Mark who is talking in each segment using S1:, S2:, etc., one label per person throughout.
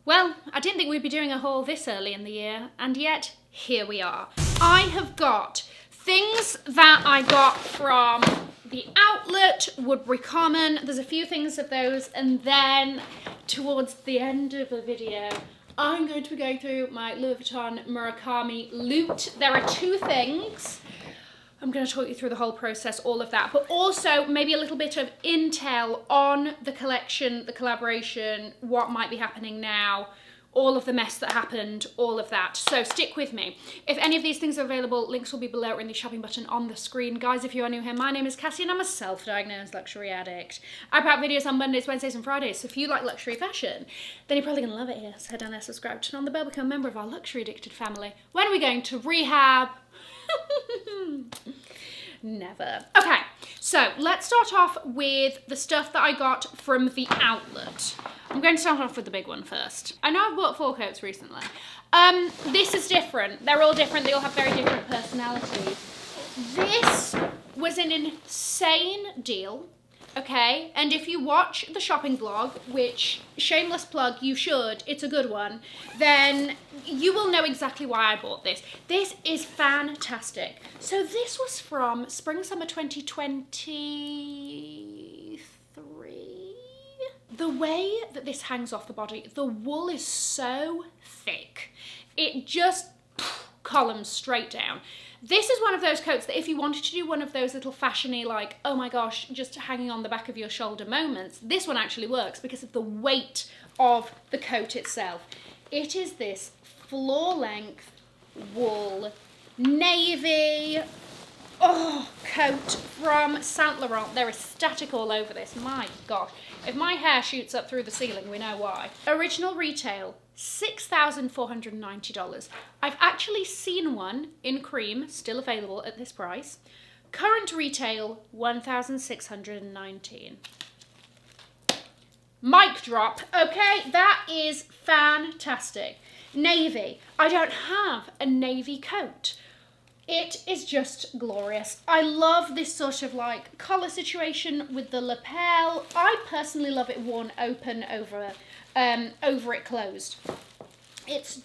S1: Well, I didn't think we'd be doing a haul this early in the year, and yet here we are. I have got things that I got from the outlet, Woodbury Common. There's a few things of those, and then towards the end of the video, I'm going to be going through my Louis Vuitton Murakami loot. There are two things. I'm going to talk you through the whole process, all of that, but also maybe a little bit of intel on the collection, the collaboration, what might be happening now, all of the mess that happened, all of that. So stick with me. If any of these things are available, links will be below or in the shopping button on the screen. Guys, if you are new here, my name is Cassie and I'm a self-diagnosed luxury addict. I put out videos on Mondays, Wednesdays and Fridays, so if you like luxury fashion, then you're probably going to love it here. So head down there, subscribe, turn on the bell, become a member of our luxury addicted family. When are we going to rehab? Never. Okay, so let's start off with the stuff that I got from the outlet. I'm going to start off with the big one first. I know I've bought 4 coats recently. This is different. They're all different. They all have very different personalities. This was an insane deal. Okay, and if you watch the shopping vlog, which, shameless plug, you should, it's a good one, then you will know exactly why I bought this. This is fantastic. So this was from Spring/Summer 2023. The way that this hangs off the body, the wool is so thick. It just columns straight down. This is one of those coats that if you wanted to do one of those little fashiony, like, oh my gosh, just hanging on the back of your shoulder moments, this one actually works because of the weight of the coat itself. It is this floor length wool navy coat from Saint Laurent. There is static all over this. My gosh. If my hair shoots up through the ceiling, we know why. Original retail, $6,490. I've actually seen one in cream, still available at this price. Current retail, $1,619. Mic drop. Okay, that is fantastic. Navy. I don't have a navy coat. It is just glorious. I love this sort of like collar situation with the lapel. I personally love it worn open over it closed. It's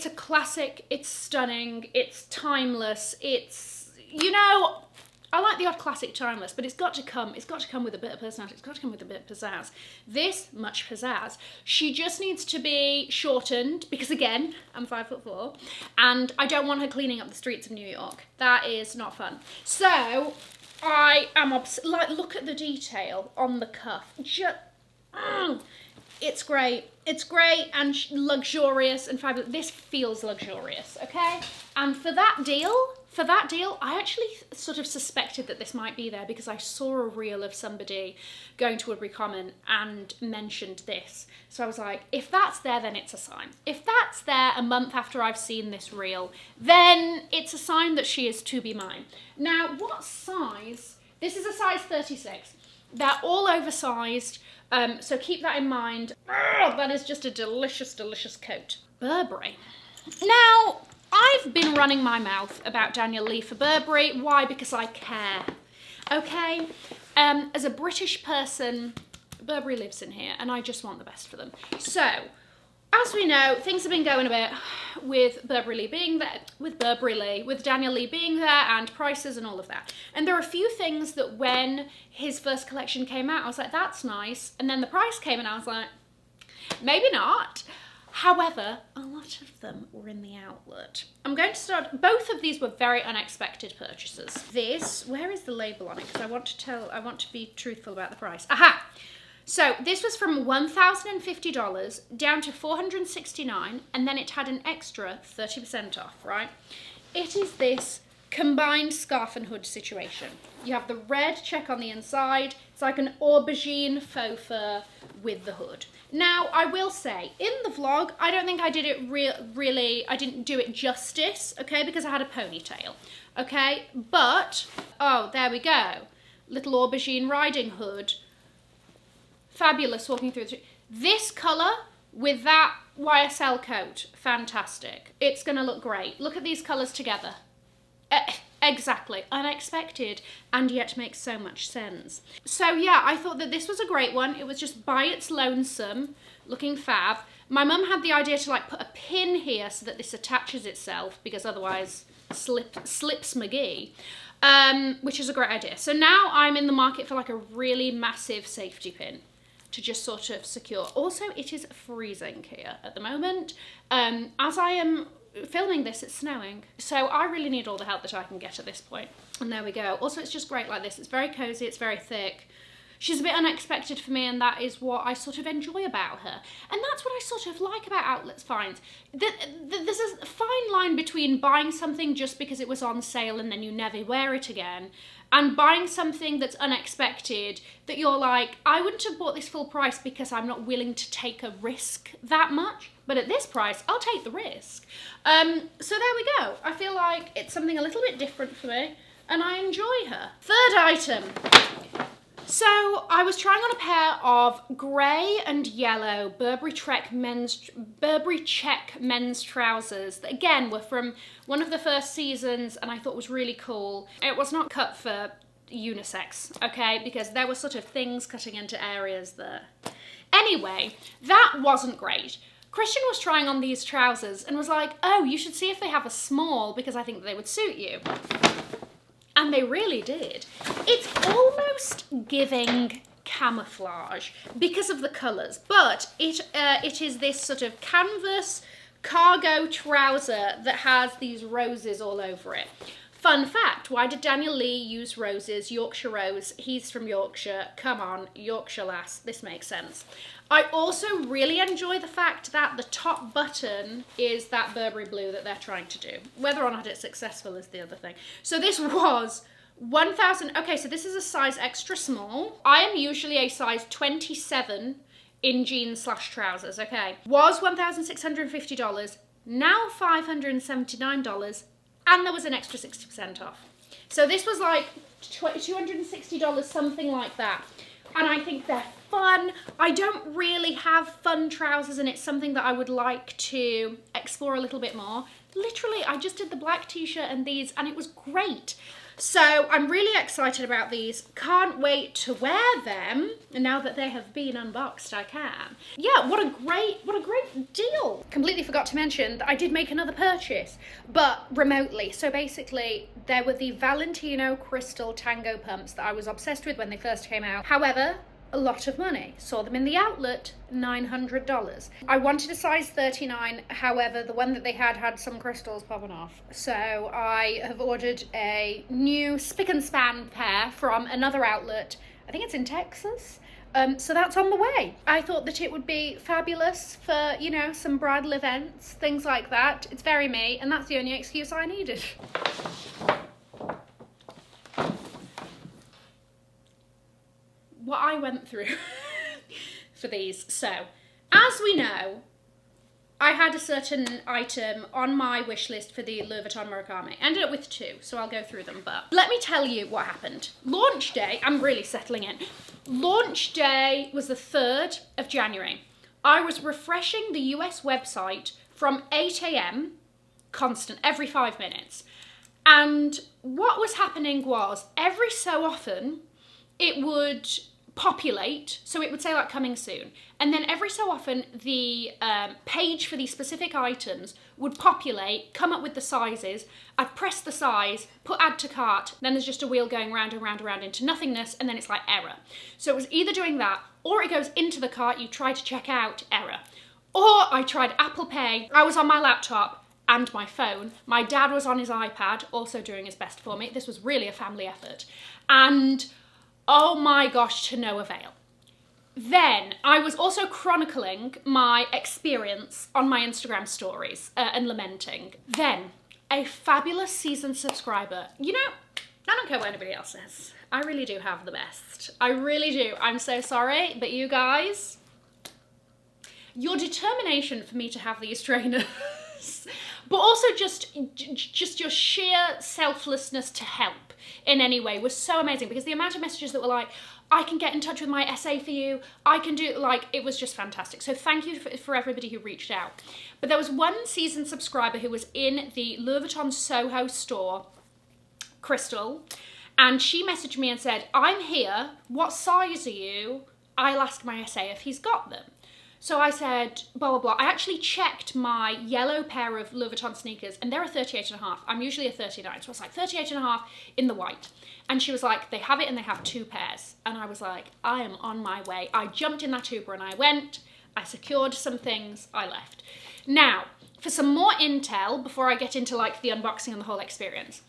S1: a classic, it's stunning, it's timeless, it's, you know, I like the odd classic timeless, but it's got to come with a bit of personality, it's got to come with a bit of pizzazz. This, much pizzazz. She just needs to be shortened, because again, I'm 5'4", and I don't want her cleaning up the streets of New York. That is not fun. So, I am like, look at the detail on the cuff. It's great. It's great and luxurious and fabulous. This feels luxurious, okay? And for that deal, I actually sort of suspected that this might be there because I saw a reel of somebody going to Woodbury Common and mentioned this. So I was like, if that's there, then it's a sign. If that's there a month after I've seen this reel, then it's a sign that she is to be mine. Now, what size? This is a size 36. They're all oversized. So keep that in mind. That is just a delicious, delicious coat. Burberry. Now, I've been running my mouth about Daniel Lee for Burberry. Why? Because I care. Okay? As a British person, Burberry lives in here, and I just want the best for them. So, as we know, things have been going a bit with Burberry Lee being there, with Daniel Lee being there, and prices and all of that. And there are a few things that when his first collection came out, I was like, that's nice. And then the price came and I was like, maybe not. However, a lot of them were in the outlet. I'm going to start, both of these were very unexpected purchases. This, where is the label on it? Because I want to be truthful about the price. Aha! So this was from $1,050 down to $469, and then it had an extra 30% off, right? It is this combined scarf and hood situation. You have the red check on the inside. It's like an aubergine faux fur with the hood. Now, I will say, in the vlog, I don't think I did it really, I didn't do it justice, okay, because I had a ponytail, okay? But, oh, there we go. Little aubergine riding hood. Fabulous walking through the street. This colour with that YSL coat, fantastic. It's going to look great. Look at these colours together. Exactly, unexpected, and yet makes so much sense. So yeah, I thought that this was a great one. It was just by its lonesome, looking fab. My mum had the idea to like put a pin here so that this attaches itself, because otherwise slips McGee, which is a great idea. So now I'm in the market for like a really massive safety pin to just sort of secure. Also, it is freezing here at the moment. As I am filming this, it's snowing, so I really need all the help that I can get at this point. And there we go. Also, it's just great like this. It's very cozy, it's very thick. She's a bit unexpected for me, and that is what I sort of enjoy about her. And that's what I sort of like about outlet finds. There's a fine line between buying something just because it was on sale and then you never wear it again, and buying something that's unexpected that you're like, I wouldn't have bought this full price because I'm not willing to take a risk that much, but at this price, I'll take the risk. So there we go. I feel like it's something a little bit different for me, and I enjoy her. Third item. So I was trying on a pair of grey and yellow Burberry Check men's trousers that again were from one of the first seasons, and I thought was really cool. It was not cut for unisex, okay, because there were sort of things cutting into areas there. Anyway, that wasn't great. Christian was trying on these trousers and was like, oh, you should see if they have a small because I think they would suit you. And they really did. It's almost giving camouflage because of the colours, but it is this sort of canvas cargo trouser that has these roses all over it. Fun fact, why did Daniel Lee use roses? Yorkshire rose, he's from Yorkshire. Come on, Yorkshire lass, this makes sense. I also really enjoy the fact that the top button is that Burberry blue that they're trying to do. Whether or not it's successful is the other thing. So this was 1,000, okay, so this is a size extra small. I am usually a size 27 in jeans / trousers, okay. Was $1,650, now $579, and there was an extra 60% off. So this was like $260, something like that. And I think they're fun. I don't really have fun trousers, and it's something that I would like to explore a little bit more. Literally, I just did the black t-shirt and these, and it was great. So I'm really excited about these. Can't wait to wear them. And now that they have been unboxed, I can. Yeah, what a great deal. Completely forgot to mention that I did make another purchase, but remotely. So basically, there were the Valentino crystal tango pumps that I was obsessed with when they first came out. However, a lot of money. Saw them in the outlet, $900. I wanted a size 39, however, the one that they had some crystals popping off. So I have ordered a new spick and span pair from another outlet. I think it's in Texas. So that's on the way. I thought that it would be fabulous for, you know, some bridal events, things like that. It's very me, and that's the only excuse I needed. What I went through for these. So, as we know, I had a certain item on my wish list for the Louis Vuitton Murakami. Ended up with 2, so I'll go through them. But let me tell you what happened. Launch day, I'm really settling in. Launch day was the 3rd of January. I was refreshing the US website from 8 AM, constant, every 5 minutes. And what was happening was, every so often, it would populate, so it would say like coming soon, and then every so often the page for these specific items would populate, come up with the sizes. I'd press the size, put add to cart, then there's just a wheel going round and round and round into nothingness, and then it's like error. So it was either doing that, or it goes into the cart, you try to check out, error. Or I tried Apple Pay, I was on my laptop and my phone, my dad was on his iPad, also doing his best for me. This was really a family effort, and oh my gosh, to no avail. Then I was also chronicling my experience on my Instagram stories and lamenting. Then a fabulous seasoned subscriber, you know, I don't care what anybody else says. I really do have the best. I really do. I'm so sorry, but you guys, your determination for me to have these trainers, but also just your sheer selflessness to help in any way was so amazing, because the amount of messages that were like, I can get in touch with my essay for you, I can do, like, it was just fantastic. So thank you for everybody who reached out. But there was one seasoned subscriber who was in the Louis Vuitton Soho store Crystal, and she messaged me and said, I'm here, what size are you? I'll ask my SA if he's got them. So I said, blah, blah, blah. I actually checked my yellow pair of Louis Vuitton sneakers, and they're a 38.5. I'm usually a 39, so I was like 38.5 in the white. And she was like, they have it and they have 2 pairs. And I was like, I am on my way. I jumped in that Uber and I went, I secured some things, I left. Now, for some more intel, before I get into like the unboxing and the whole experience,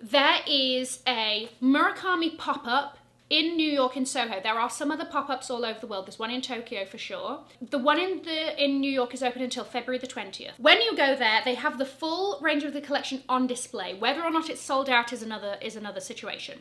S1: there is a Murakami pop-up in New York in Soho. There are some other pop-ups all over the world. There's one in Tokyo for sure. The one in New York is open until February the 20th. When you go there, they have the full range of the collection on display. Whether or not it's sold out is another situation.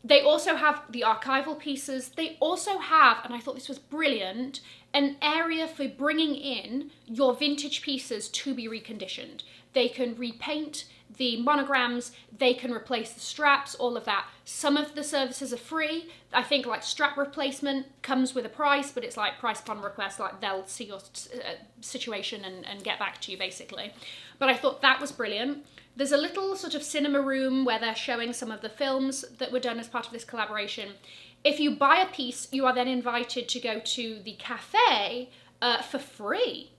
S1: They also have the archival pieces. They also have, and I thought this was brilliant, an area for bringing in your vintage pieces to be reconditioned. They can repaint the monograms, they can replace the straps, all of that. Some of the services are free. I think like strap replacement comes with a price, but it's like price upon request, like they'll see your situation and get back to you basically. But I thought that was brilliant. There's a little sort of cinema room where they're showing some of the films that were done as part of this collaboration. If you buy a piece, you are then invited to go to the cafe for free.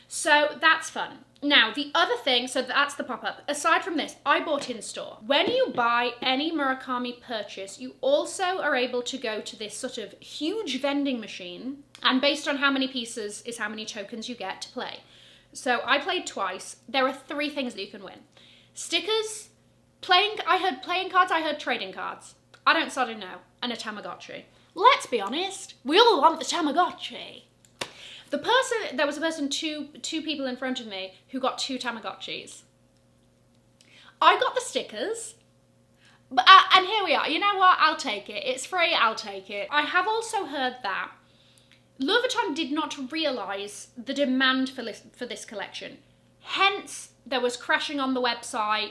S1: So that's fun. Now, the other thing, so that's the pop-up. Aside from this, I bought in store. When you buy any Murakami purchase, you also are able to go to this sort of huge vending machine, and based on how many pieces is how many tokens you get to play. So I played twice. There are 3 things that you can win. Stickers, I heard playing cards, I heard trading cards. I don't sort of know. And a Tamagotchi. Let's be honest, we all want the Tamagotchi. There was a person, two people in front of me who got 2 Tamagotchis. I got the stickers, but and here we are. You know what? I'll take it. It's free. I'll take it. I have also heard that Louis Vuitton did not realise the demand for this collection. Hence, there was crashing on the website.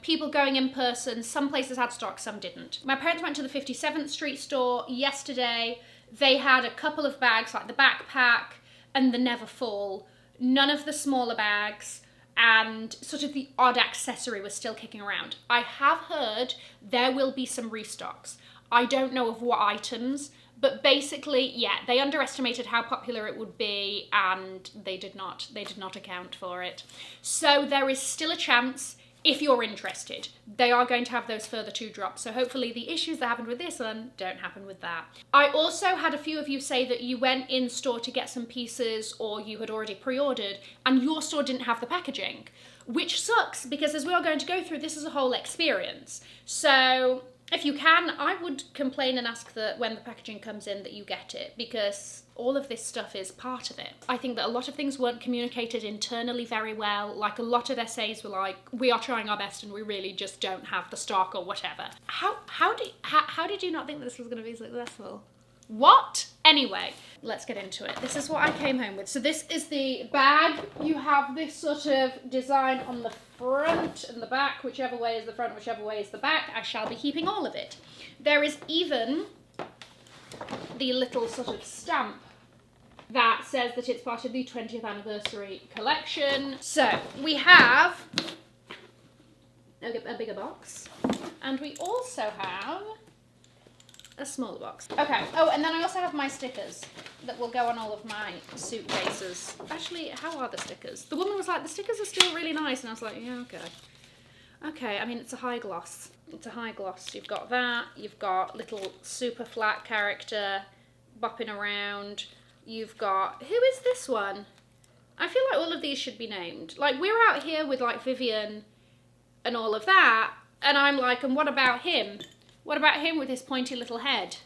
S1: People going in person. Some places had stock, some didn't. My parents went to the 57th Street store yesterday. They had a couple of bags, like the backpack and the Neverfull, none of the smaller bags, and sort of the odd accessory was still kicking around. I have heard there will be some restocks. I don't know of what items, but basically, yeah, they underestimated how popular it would be, and they did not account for it. So there is still a chance. If you're interested, they are going to have those further 2 drops. So hopefully the issues that happened with this one don't happen with that. I also had a few of you say that you went in store to get some pieces or you had already pre-ordered and your store didn't have the packaging, which sucks because as we are going to go through, this is a whole experience. So if you can, I would complain and ask that when the packaging comes in that you get it, because all of this stuff is part of it. I think that a lot of things weren't communicated internally very well. Like a lot of essays were like, we are trying our best and we really just don't have the stock or whatever. How did you not think this was going to be successful? What? Anyway, let's get into it. This is what I came home with. So this is the bag. You have this sort of design on the front and the back, whichever way is the front, whichever way is the back. I shall be keeping all of it. There is even the little sort of stamp that says that it's part of the 20th anniversary collection. So we have a bigger box, and we also have a smaller box. Okay, oh, and then I also have my stickers that will go on all of my suitcases. Actually, how are the stickers? The woman was like, the stickers are still really nice, and I was like, yeah, okay. Okay, I mean, it's a high gloss. It's a high gloss. You've got that, you've got little super flat character bopping around. You've got, who is this one? I feel like all of these should be named. Like, we're out here with, like, Vivian and all of that, and I'm like, and what about him? What about him with his pointy little head?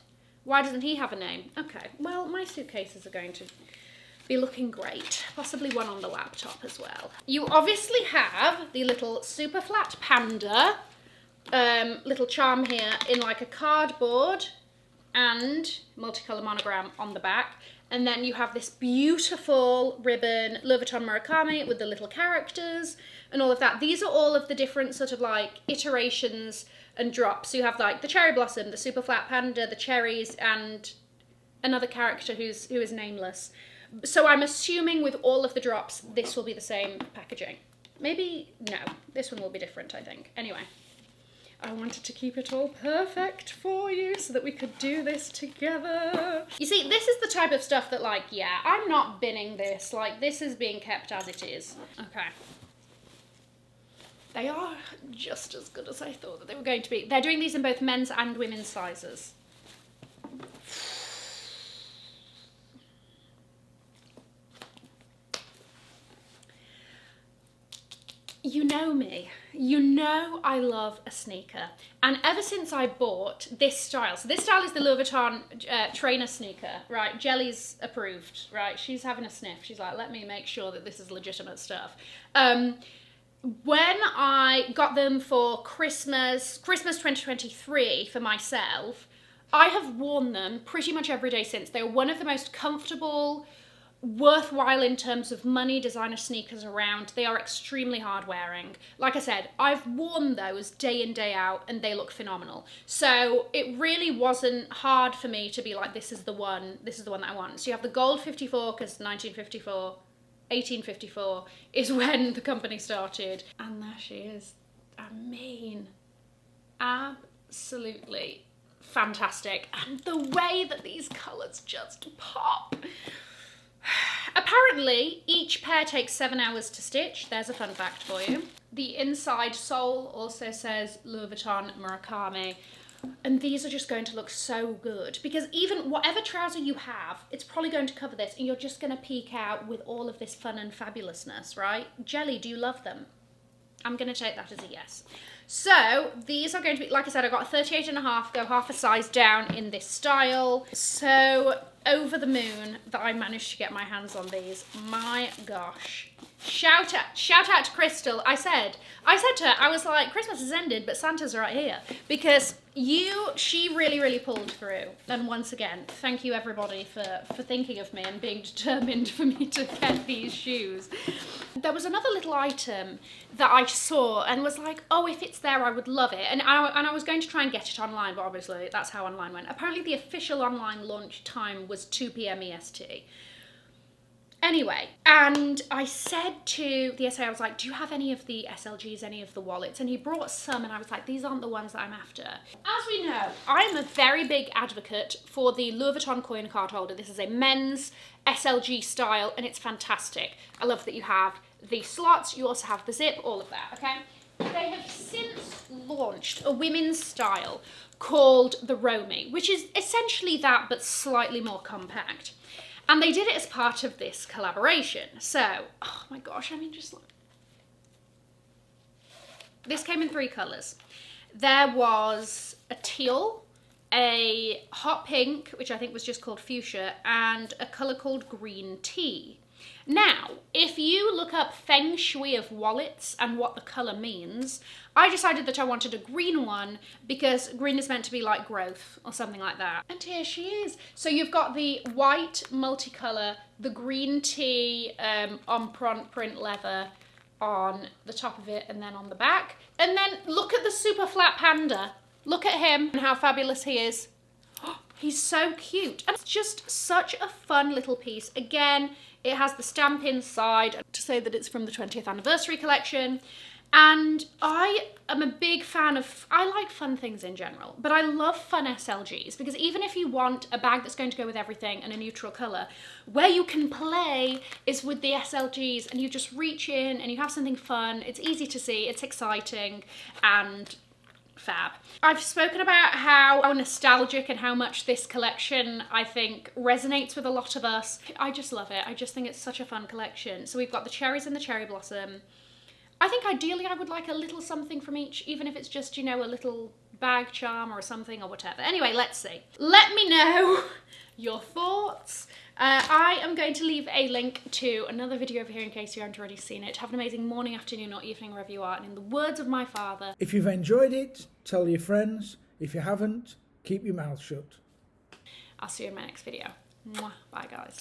S1: Why doesn't he have a name? Okay, well, my suitcases are going to be looking great. Possibly one on the laptop as well. You obviously have the little super flat panda, little charm here in like a cardboard and multicolour monogram on the back. And then you have this beautiful ribbon, Louis Vuitton Murakami, with the little characters and all of that. These are all of the different sort of like iterations and drops. So you have like the cherry blossom, the super flat panda, the cherries, and another character who is nameless. So I'm assuming with all of the drops, this will be the same packaging. Maybe, no, this one will be different, I think. Anyway, I wanted to keep it all perfect for you so that we could do this together. You see, this is the type of stuff that, like, yeah, I'm not binning this. Like, this is being kept as it is. Okay. They are just as good as I thought that they were going to be. They're doing these in both men's and women's sizes. You know me. You know I love a sneaker. And ever since I bought this style, so this style is the Louis Vuitton trainer sneaker, right? Jelly's approved, right? She's having a sniff. She's like, let me make sure that this is legitimate stuff. When I got them for Christmas 2023 for myself, I have worn them pretty much every day since. They are one of the most comfortable, worthwhile in terms of money designer sneakers around. They are extremely hard wearing. Like I said, I've worn those day in, day out, and they look phenomenal. So it really wasn't hard for me to be like, this is the one that I want. So you have the gold 54, because 1854 is when the company started. And there she is. I mean, absolutely fantastic. And the way that these colours just pop. Apparently, each pair takes 7 hours to stitch. There's a fun fact for you. The inside sole also says Louis Vuitton Murakami. And these are just going to look so good. Because even whatever trouser you have, it's probably going to cover this. And you're just going to peek out with all of this fun and fabulousness, right? Jelly, do you love them? I'm going to take that as a yes. So these are going to be, like I said, I got a 38.5, go half a size down in this style. So over the moon that I managed to get my hands on these. My gosh. Shout out to Crystal. I said to her, I was like, Christmas has ended, but Santa's right here. Because she really pulled through. And once again, thank you everybody for thinking of me and being determined for me to get these shoes. There was another little item that I saw and was like, oh, if it's there, I would love it. And I was going to try and get it online, but obviously that's how online went. Apparently the official online launch time was 2 p.m. EST. Anyway, and I said to the SA, I was like, do you have any of the SLGs, any of the wallets? And he brought some, and I was like, these aren't the ones that I'm after. As we know, I'm a very big advocate for the Louis Vuitton coin card holder. This is a men's SLG style, and it's fantastic. I love that you have the slots, you also have the zip, all of that, okay? They have since launched a women's style called the Romy, which is essentially that, but slightly more compact. And they did it as part of this collaboration. So, oh my gosh, I mean, just look. This came in 3 colours. There was a teal, a hot pink, which I think was just called fuchsia, and a colour called green tea. Now, if you look up feng shui of wallets and what the colour means, I decided that I wanted a green one because green is meant to be like growth or something like that. And here she is. So you've got the white multicolour, the green tea on print leather on the top of it and then on the back. And then look at the super flat panda. Look at him and how fabulous he is. Oh, he's so cute. And it's just such a fun little piece. Again, it has the stamp inside to say that it's from the 20th anniversary collection. And I am a big fan of, I like fun things in general, but I love fun SLGs because even if you want a bag that's going to go with everything and a neutral colour, where you can play is with the SLGs and you just reach in and you have something fun. It's easy to see, it's exciting and fab. I've spoken about how nostalgic and how much this collection, I think, resonates with a lot of us. I just love it. I just think it's such a fun collection. So we've got the cherries and the cherry blossom. I think ideally I would like a little something from each, even if it's just, you know, a little bag charm or something or whatever. Anyway, let's see. Let me know your thoughts. I am going to leave a link to another video over here in case you haven't already seen it. Have an amazing morning, afternoon or evening wherever you are. And in the words of my father,
S2: if you've enjoyed it, tell your friends. If you haven't, keep your mouth shut.
S1: I'll see you in my next video. Mwah. Bye guys.